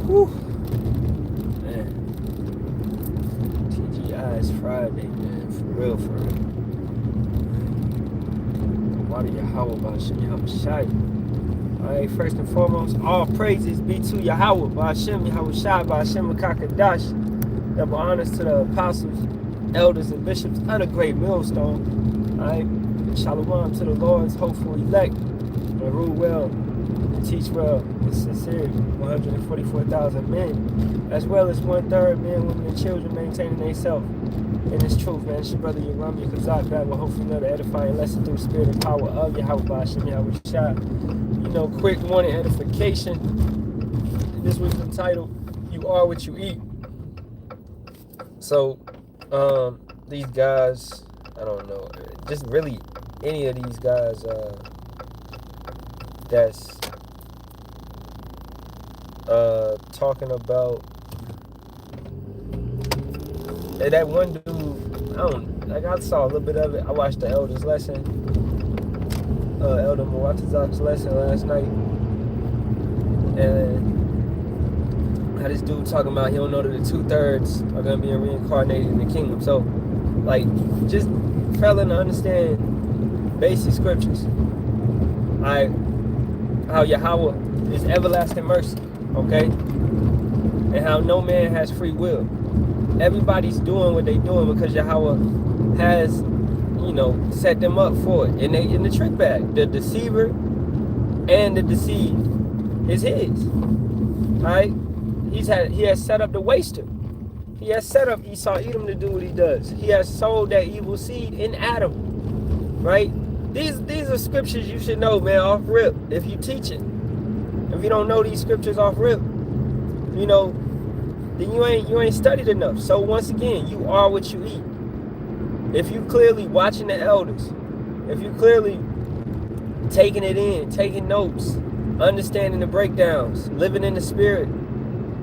Whew. Man. TGI is Friday, man. For real, for real. Water Yahawah Ba'Shem Yahawashi. Alright, first and foremost, all praises be to Yahawah Ba'Shem Yahawashi Ba'Shem Kakadash. Double honors to the apostles, elders, and bishops of the great millstone. Alright, Shalawam to the Lord's hopeful elect. And rule well and teach well with sincerity. 144,000 men, as well as 1/3 men, women, and children maintaining themselves in this truth, man. It's your brother Yaram Kazak that will hopefully another edifying lesson through the spirit and power of Yahawah Ba'Shem Yahawashi. You know, quick morning edification. This was the title, You Are What You Eat. So, these guys, I don't know, just really any of these guys that's talking about that one dude, I saw a little bit of it. I watched the Elder's lesson, Elder Muatazak's lesson last night, and how this dude talking about he don't know that the 2/3 are gonna be reincarnated in the kingdom. So, like, just failing to understand basic scriptures. How Yahawah is everlasting mercy, okay? And how no man has free will. Everybody's doing what they're doing because Yahawah has, you know, set them up for it. And they in the trick bag. The deceiver and the deceived is his. Alright? He has set up the waster. He has set up Esau Edom to do what he does. He has sowed that evil seed in Adam. Right? These are scriptures you should know, man, off rip, if you teach it. If you don't know these scriptures off rip, you know, then you ain't studied enough. So once again, you are what you eat. If you clearly watching the elders, if you clearly taking it in, taking notes, understanding the breakdowns, living in the spirit,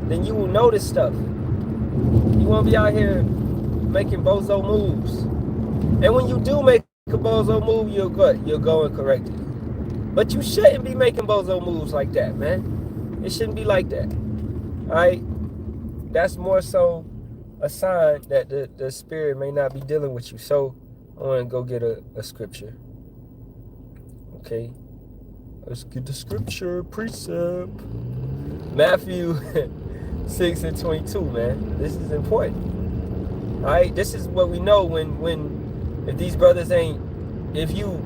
then you will know this stuff. You won't be out here making bozo moves. And when you do make a bozo move, you'll go and correct it. But you shouldn't be making bozo moves like that, man. It shouldn't be like that. Alright? That's more so a sign that the spirit may not be dealing with you. So I want to go get a scripture. Okay. Let's get the scripture precept. Matthew 6:22, man. This is important. Alright? This is what we know when if these brothers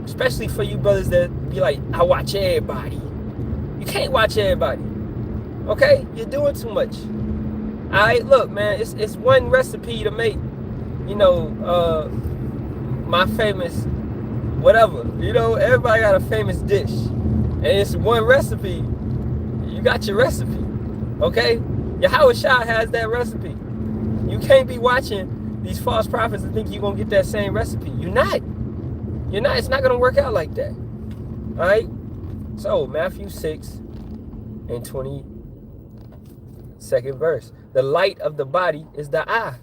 especially for you brothers that be like, I watch everybody. You can't watch everybody. Okay? You're doing too much. Alright, look, man, it's one recipe to make, you know, my famous whatever. You know, everybody got a famous dish. And it's one recipe. You got your recipe. Okay? Yahawashi has that recipe. You can't be watching these false prophets and think you're going to get that same recipe. You're not. You're not. It's not going to work out like that. All right? So, Matthew 6:22 verse. The light of the body is the eye.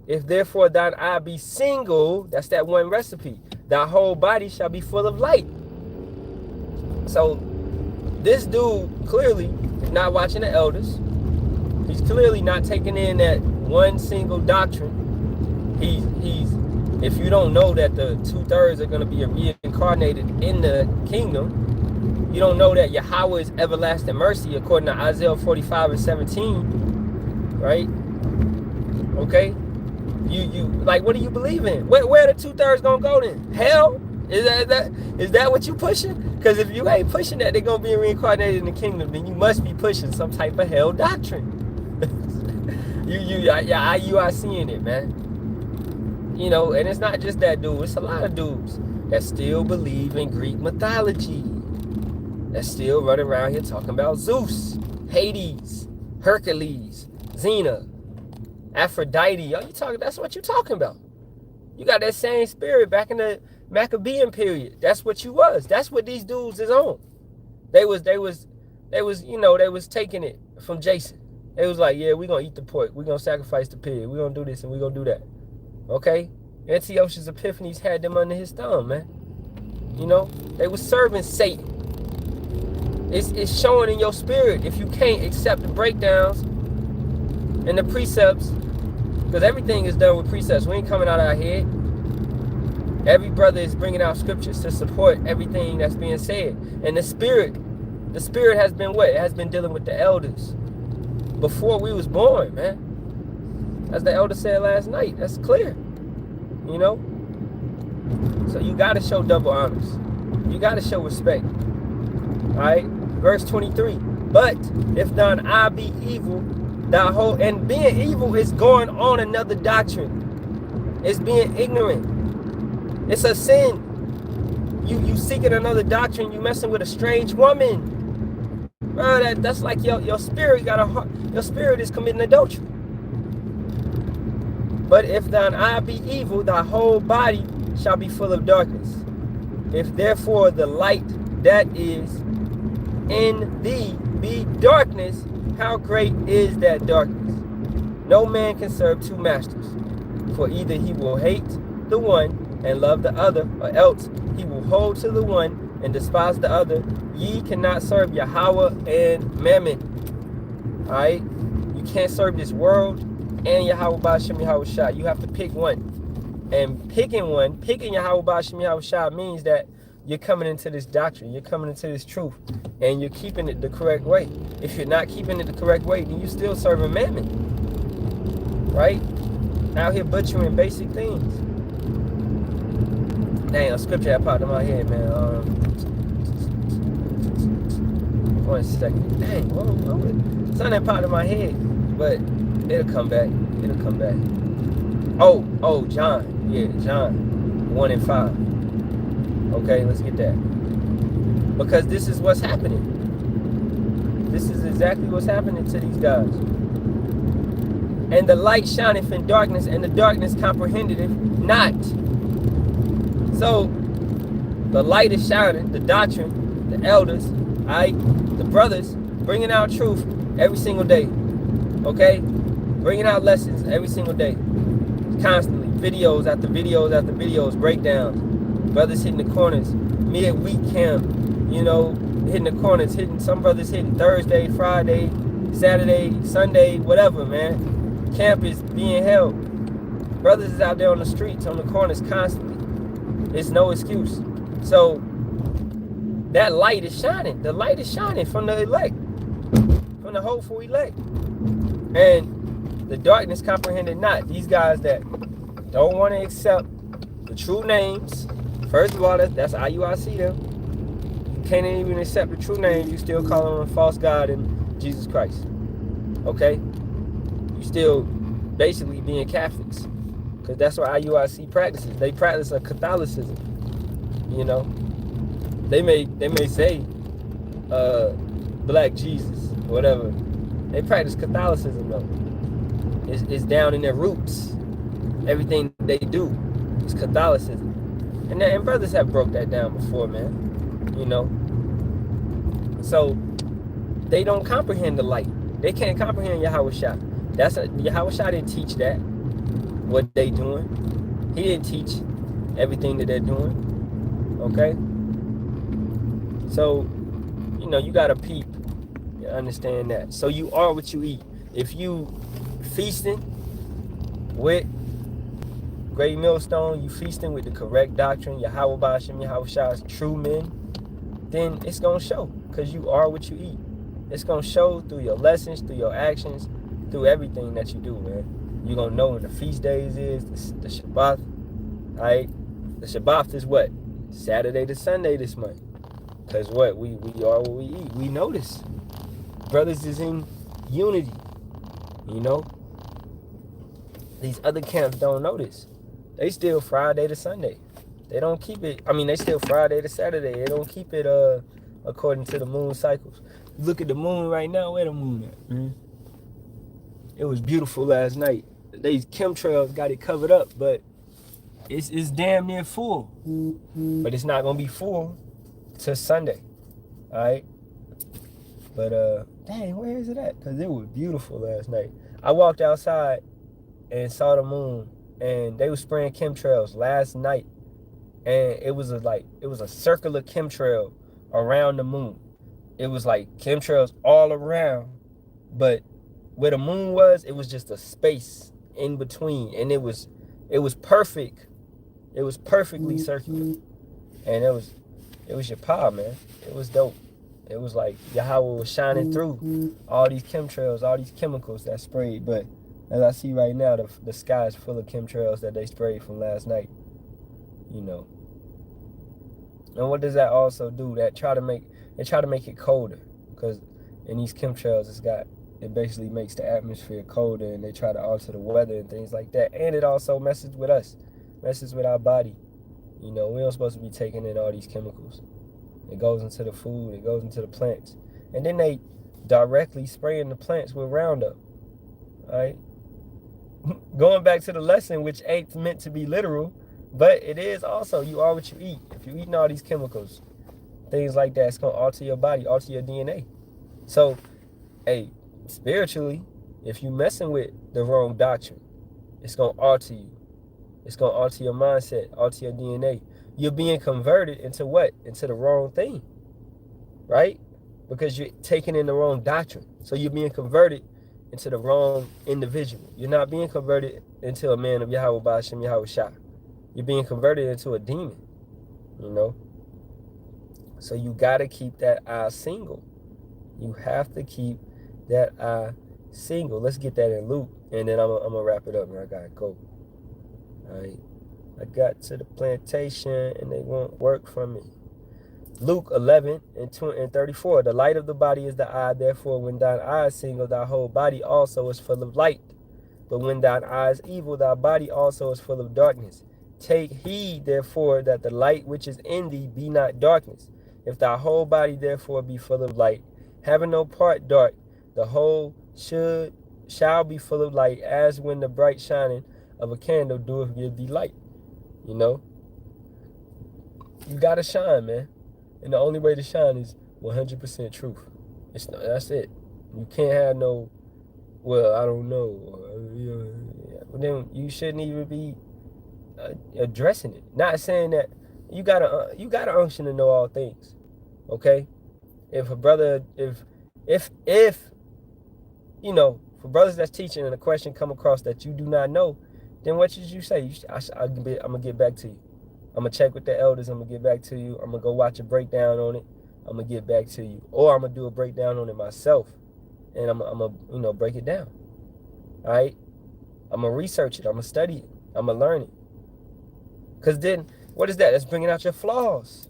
If therefore thine eye be single, that's that one recipe, thy whole body shall be full of light. So, this dude clearly is not watching the elders. He's clearly not taking in that one single doctrine. He's if you don't know that the 2/3 are going to be reincarnated in the kingdom, you don't know that Yahawah is everlasting mercy according to Isaiah 45:17, right? Okay, you like, what do you believe in? Where the 2/3 gonna go then? Hell? Is that what you pushing? Because if you ain't pushing that they're gonna be reincarnated in the kingdom, then you must be pushing some type of hell doctrine. you are seeing it, man. You know, and it's not just that dude. It's a lot of dudes that still believe in Greek mythology, that still run around here talking about Zeus, Hades, Hercules, Xena, Aphrodite. That's what you're talking about. You got that same spirit back in the Maccabean period. That's what you was. That's what these dudes is on. They was taking it from Jason. They was like, yeah, we're gonna eat the pork, we're gonna sacrifice the pig, we're gonna do this and we're gonna do that. Okay? Antiochus Epiphanes had them under his thumb, man. You know, they was serving Satan. It's showing in your spirit if you can't accept the breakdowns and the precepts, because everything is done with precepts. We ain't coming out of our head. Every brother is bringing out scriptures to support everything that's being said. And the spirit has been what? It has been dealing with the elders before we was born, man. As the elder said last night, that's clear. You know? So you got to show double honors. You got to show respect. All right? Verse 23. But if thine eye be evil, thy whole... And being evil is going on another doctrine. It's being ignorant. It's a sin. You seeking another doctrine. You messing with a strange woman. Bro, that's like your spirit got a heart. Your spirit is committing adultery. But if thine eye be evil, thy whole body shall be full of darkness. If therefore the light that is in thee be darkness, how great is that darkness? No man can serve two masters, for either he will hate the one and love the other, or else he will hold to the one and despise the other. Ye cannot serve Yahawah and Mammon. Alright? You can't serve this world and Yahawah Ba'ashem Yahawashi. You have to pick one. And picking Yahawah Ba'ashem Yahawashi means that you're coming into this doctrine, you're coming into this truth, and you're keeping it the correct way. If you're not keeping it the correct way, then you're still serving Mammon. Right? Out here butchering basic things. Dang, a scripture that popped in my head, man. 1 second. Dang, whoa. Something that popped in my head, but it'll come back. It'll come back. Oh, John. Yeah, John 1 and 5. Okay, let's get that. Because this is what's happening. This is exactly what's happening to these guys. And the light shineth in darkness, and the darkness comprehended it not. So, the light is shining, the doctrine, the elders, the brothers, bringing out truth every single day, okay? Bringing out lessons every single day, constantly, videos after videos after videos, breakdowns, brothers hitting the corners, mid-week camp, you know, hitting the corners, some brothers hitting Thursday, Friday, Saturday, Sunday, whatever, man. Camp is being held. Brothers is out there on the streets, on the corners constantly. It's no excuse. So that light is shining. The light is shining from the elect, from the hopeful elect. And the darkness comprehended not. These guys that don't want to accept the true names. First of all, that's IUIC them. You can't even accept the true names. You still calling them a false God and Jesus Christ. Okay? You still basically being Catholics. Because that's what IUIC practices. They practice a Catholicism. You know? They may say Black Jesus, whatever. They practice Catholicism though. It's down in their roots. Everything they do is Catholicism. And brothers have broke that down before, man. You know? So they don't comprehend the light. They can't comprehend Yahawashi. Yahawashi didn't teach that. What they doing. He didn't teach everything that they're doing. Okay? So, you know, you gotta peep. You understand that. So you are what you eat. If you feasting with Great Millstone, you feasting with the correct doctrine, Yahawah Ba'ashem Yahawashi's true men, then it's gonna show. Because you are what you eat. It's gonna show through your lessons, through your actions, through everything that you do, man. You're going to know when the feast days is, the Shabbat, right? The Shabbat is what? Saturday to Sunday this month. Because what? We are what we eat. We know this. Brothers is in unity, you know? These other camps don't know this. They still Friday to Sunday. They don't keep it, they still Friday to Saturday. They don't keep it according to the moon cycles. Look at the moon right now. Where the moon at? Mm-hmm. It was beautiful last night. These chemtrails got it covered up, but it's damn near full. But it's not gonna be full till Sunday. Alright? But dang, where is it at? Because it was beautiful last night. I walked outside and saw the moon, and they were spraying chemtrails last night. And it was a circular chemtrail around the moon. it was like chemtrails all around, but where the moon was, it was just a space in between, and it was perfect. It was perfectly circular, and it was your power, man. It was dope. It was like Yahawah was shining through all these chemtrails, all these chemicals that sprayed. But as I see right now, the sky is full of chemtrails that they sprayed from last night. You know. And what does that also do? They try to make it colder, because in these chemtrails, it basically makes the atmosphere colder, and they try to alter the weather and things like that. And it also messes with us, messes with our body. You know, we don't supposed to be taking in all these chemicals. It goes into the food, it goes into the plants. And then they directly spraying the plants with Roundup. All right? Going back to the lesson, which ain't meant to be literal, but it is also, you are what you eat. If you're eating all these chemicals, things like that, it's going to alter your body, alter your DNA. So, hey, spiritually, if you messing with the wrong doctrine, it's going to alter you. It's going to alter your mindset, alter your DNA. You're being converted into what? Into the wrong thing, right? Because you're taking in the wrong doctrine. So you're being converted into the wrong individual. You're not being converted into a man of Yahawah Ba'ashem Yahawashi. You're being converted into a demon, you know? So you got to keep that eye single. You have to keep that eye single. Let's get that in Luke, and then I'm going to wrap it up, and I got to go. All right. I got to the plantation, and they won't work for me. Luke 11 and 34. The light of the body is the eye. Therefore, when thine eye is single, thy whole body also is full of light. But when thine eye is evil, thy body also is full of darkness. Take heed, therefore, that the light which is in thee be not darkness. If thy whole body, therefore, be full of light, having no part dark, the whole shall be full of light, as when the bright shining of a candle doeth give thee light. You know? You gotta shine, man. And the only way to shine is 100% truth. That's it. You can't have no, well, I don't know. Then you shouldn't even be addressing it. Not saying that you gotta unction to know all things. Okay? If a brother, if you know, for brothers that's teaching and a question come across that you do not know, then what should you say? I'm gonna get back to you. I'm going to check with the elders. I'm going to get back to you. I'm going to go watch a breakdown on it. I'm going to get back to you. Or I'm going to do a breakdown on it myself. And I'm going to break it down. All right? I'm going to research it. I'm going to study it. I'm going to learn it. Because then, what is that? That's bringing out your flaws.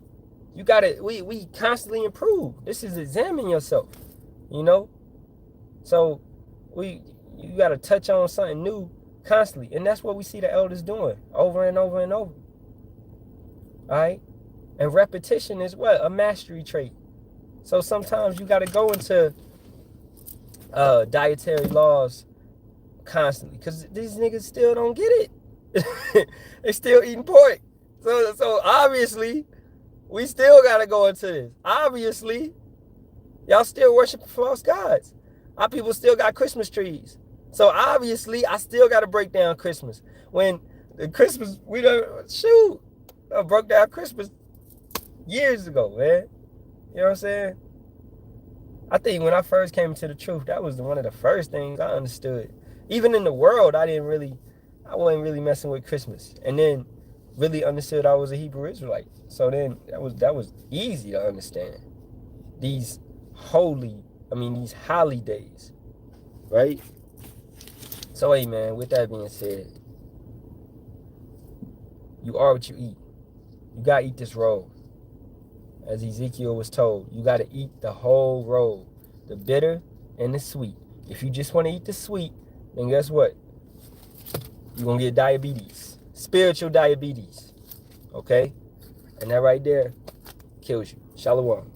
You got to, we constantly improve. This is examine yourself. You know? So, you got to touch on something new constantly. And that's what we see the elders doing over and over and over. All right? And repetition is what? A mastery trait. So sometimes you got to go into dietary laws constantly, because these niggas still don't get it. They still eating pork. So obviously, we still got to go into this. Obviously, y'all still worshiping false gods. Our people still got Christmas trees. So obviously, I still got to break down Christmas. When the Christmas, we don't, shoot. I broke down Christmas years ago, man. You know what I'm saying? I think when I first came to the truth, that was one of the first things I understood. Even in the world, I wasn't really messing with Christmas. And then really understood I was a Hebrew Israelite. So then that was easy to understand. These these holidays, right? So hey, man, with that being said, you are what you eat. You got to eat this roll. As Ezekiel was told, you got to eat the whole roll, the bitter and the sweet. If you just want to eat the sweet, then guess what? You're going to get diabetes, spiritual diabetes, okay? And that right there kills you. Shalawam.